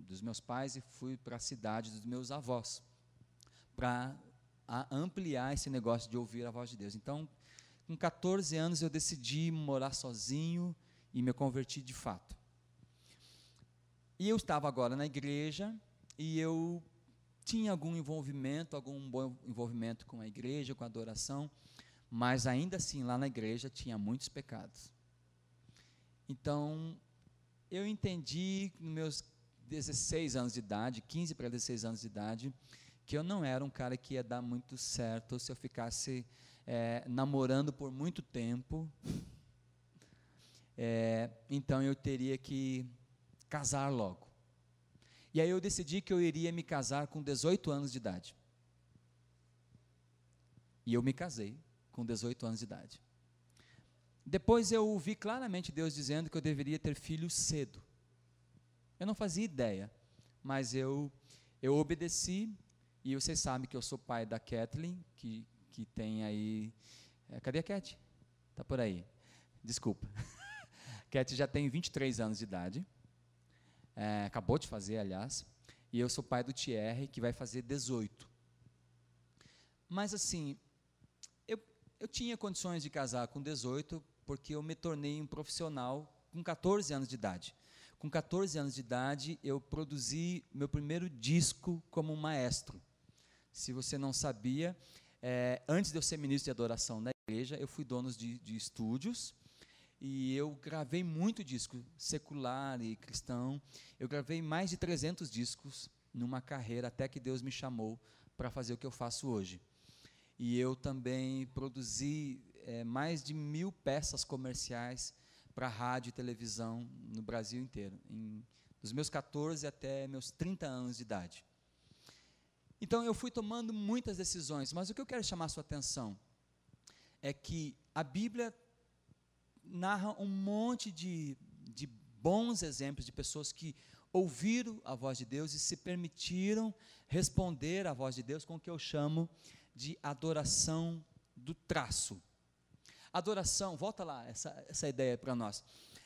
dos meus pais e fui para a cidade dos meus avós, para ampliar esse negócio de ouvir a voz de Deus. Então, com 14 anos eu decidi morar sozinho e me converti de fato. E eu estava agora na igreja, e eu tinha algum bom envolvimento com a igreja, com a adoração, mas ainda assim, lá na igreja, tinha muitos pecados. Então, eu entendi, nos meus 16 anos de idade, 15 para 16 anos de idade, que eu não era um cara que ia dar muito certo se eu ficasse namorando por muito tempo. Então, eu teria que casar logo. E aí eu decidi que eu iria me casar com 18 anos de idade. E eu me casei com 18 anos de idade. Depois eu ouvi claramente Deus dizendo que eu deveria ter filhos cedo. Eu não fazia ideia, mas eu obedeci, e vocês sabem que eu sou pai da Kathleen, que tem aí... cadê a Cat? Está por aí. Desculpa. Cat já tem 23 anos de idade, acabou de fazer, aliás, e eu sou pai do Thierry, que vai fazer 18. Mas assim, eu tinha condições de casar com 18, porque eu me tornei um profissional com 14 anos de idade. Com 14 anos de idade, eu produzi meu primeiro disco como maestro. Se você não sabia, antes de eu ser ministro de adoração na igreja, eu fui dono de estúdios, e eu gravei muito disco, secular e cristão. Eu gravei mais de 300 discos numa carreira, até que Deus me chamou para fazer o que eu faço hoje. E eu também produzi mais de 1000 peças comerciais para rádio e televisão no Brasil inteiro, dos meus 14 até meus 30 anos de idade. Então, eu fui tomando muitas decisões, mas o que eu quero chamar a sua atenção é que a Bíblia narra um monte de bons exemplos de pessoas que ouviram a voz de Deus e se permitiram responder à voz de Deus com o que eu chamo de adoração do traço. Adoração, volta lá, essa ideia para nós.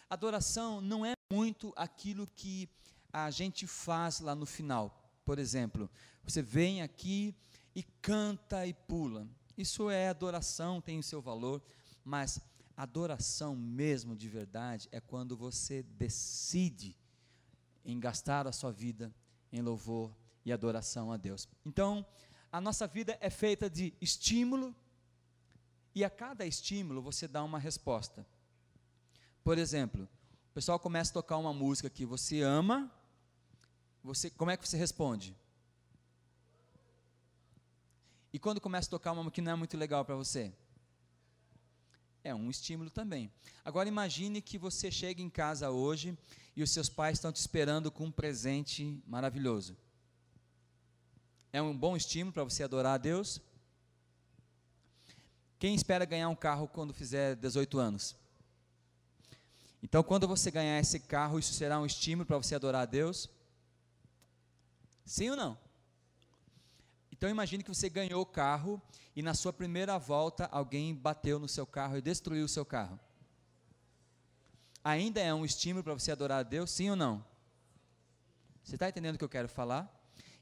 Adoração não é muito aquilo que a gente faz lá no final. Por exemplo, você vem aqui e canta e pula. Isso é adoração, tem o seu valor, mas adoração mesmo de verdade é quando você decide em gastar a sua vida em louvor e adoração a Deus. Então, a nossa vida é feita de estímulo, e a cada estímulo você dá uma resposta. Por exemplo, o pessoal começa a tocar uma música que você ama, como é que você responde? E quando começa a tocar uma que não é muito legal para você? É um estímulo também. Agora imagine que você chega em casa hoje e os seus pais estão te esperando com um presente maravilhoso. é um bom estímulo para você adorar a Deus? Quem espera ganhar um carro quando fizer 18 anos? Então, quando você ganhar esse carro, isso será um estímulo para você adorar a Deus? Sim ou não? Então, imagine que você ganhou o carro e na sua primeira volta alguém bateu no seu carro e destruiu o seu carro. Ainda é um estímulo para você adorar a Deus? Sim ou não? Você está entendendo o que eu quero falar?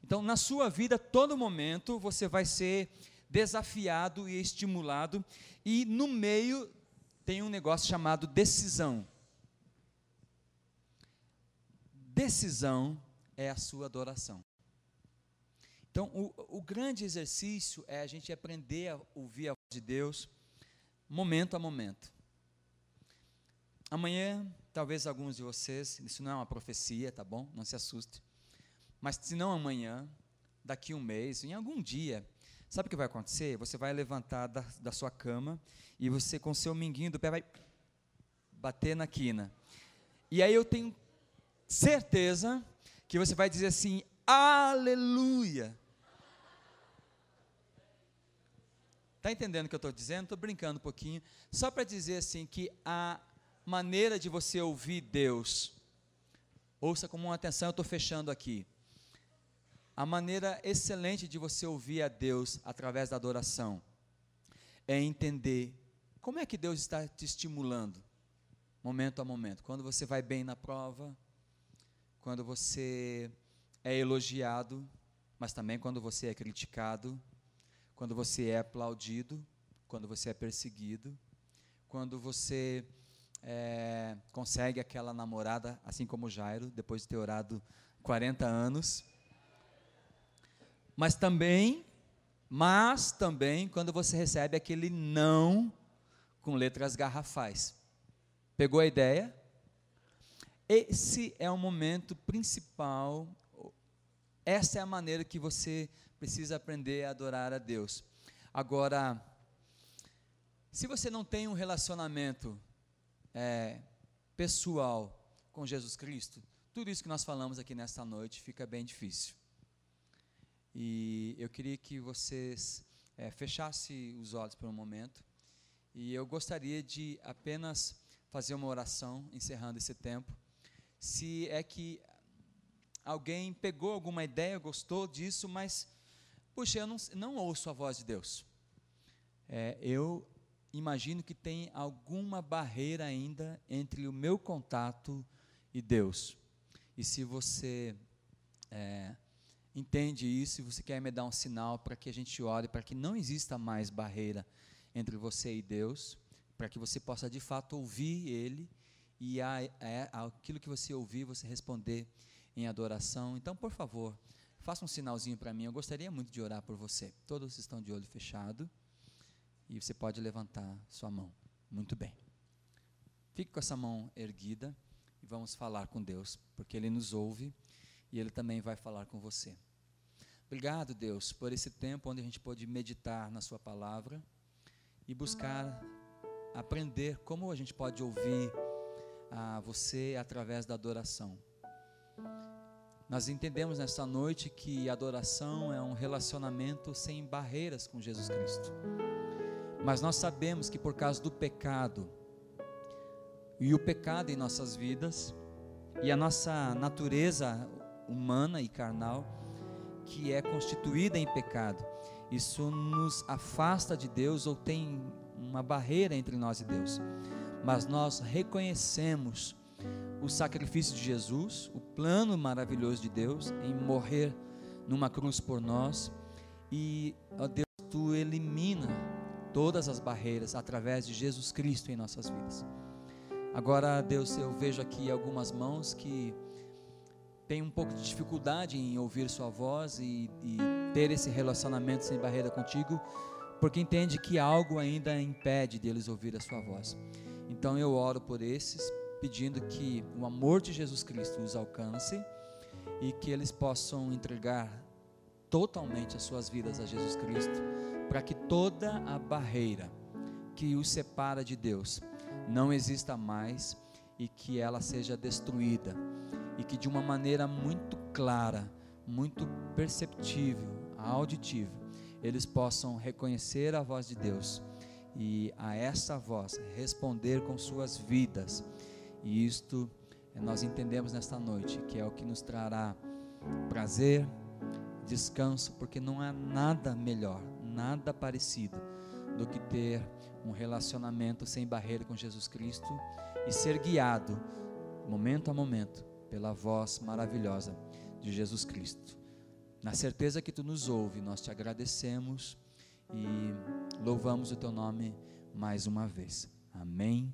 Então, na sua vida, todo momento, você vai ser desafiado e estimulado, e no meio tem um negócio chamado decisão. Decisão é a sua adoração. Então, o grande exercício é a gente aprender a ouvir a voz de Deus, momento a momento. Amanhã, talvez alguns de vocês, isso não é uma profecia, tá bom? Não se assuste. Mas se não amanhã, daqui um mês, em algum dia, sabe o que vai acontecer? Você vai levantar da sua cama e você com o seu minguinho do pé vai bater na quina. E aí eu tenho certeza que você vai dizer assim, aleluia. Está entendendo o que eu estou dizendo? Estou brincando um pouquinho, só para dizer assim que a maneira de você ouvir Deus, ouça com uma atenção, eu estou fechando aqui. A maneira excelente de você ouvir a Deus através da adoração é entender como é que Deus está te estimulando, momento a momento. Quando você vai bem na prova, quando você é elogiado, mas também quando você é criticado, quando você é aplaudido, quando você é perseguido, quando você consegue aquela namorada, assim como Jairo, depois de ter orado 40 anos. Mas também, quando você recebe aquele não com letras garrafais. Pegou a ideia? Esse é o momento principal, essa é a maneira que você precisa aprender a adorar a Deus. Agora, se você não tem um relacionamento pessoal com Jesus Cristo, tudo isso que nós falamos aqui nesta noite fica bem difícil. E eu queria que vocês fechassem os olhos por um momento, e eu gostaria de apenas fazer uma oração, encerrando esse tempo. Se é que alguém pegou alguma ideia, gostou disso, mas, puxa, eu não ouço a voz de Deus. Eu imagino que tem alguma barreira ainda entre o meu contato e Deus. E se você entende isso, e você quer me dar um sinal para que a gente ore, para que não exista mais barreira entre você e Deus, para que você possa de fato ouvir Ele, e aquilo que você ouvir, você responder em adoração. Então, por favor, faça um sinalzinho para mim, eu gostaria muito de orar por você. Todos estão de olho fechado, e você pode levantar sua mão. Muito bem. Fique com essa mão erguida, e vamos falar com Deus, porque Ele nos ouve, e Ele também vai falar com você. Obrigado, Deus, por esse tempo onde a gente pôde meditar na sua palavra e buscar aprender como a gente pode ouvir a você através da adoração. Nós entendemos nesta noite que a adoração é um relacionamento sem barreiras com Jesus Cristo. Mas nós sabemos que por causa do pecado, e o pecado em nossas vidas, e a nossa natureza humana e carnal, que é constituída em pecado, isso nos afasta de Deus, ou tem uma barreira entre nós e Deus. Mas nós reconhecemos o sacrifício de Jesus, o plano maravilhoso de Deus em morrer numa cruz por nós, e, ó Deus, Tu elimina todas as barreiras através de Jesus Cristo em nossas vidas. Agora, Deus, eu vejo aqui algumas mãos que têm um pouco de dificuldade em ouvir sua voz e ter esse relacionamento sem barreira contigo, porque entende que algo ainda impede deles ouvir a sua voz. Então eu oro por esses, pedindo que o amor de Jesus Cristo os alcance e que eles possam entregar totalmente as suas vidas a Jesus Cristo, para que toda a barreira que os separa de Deus não exista mais, e que ela seja destruída, e que de uma maneira muito clara, muito perceptível, a auditiva, eles possam reconhecer a voz de Deus e a essa voz responder com suas vidas. E isto nós entendemos nesta noite, que é o que nos trará prazer, descanso, porque não há nada melhor, nada parecido do que ter um relacionamento sem barreira com Jesus Cristo e ser guiado momento a momento pela voz maravilhosa de Jesus Cristo. Na certeza que tu nos ouve, nós te agradecemos e louvamos o teu nome mais uma vez. Amém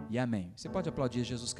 e amém. Você pode aplaudir Jesus Cristo?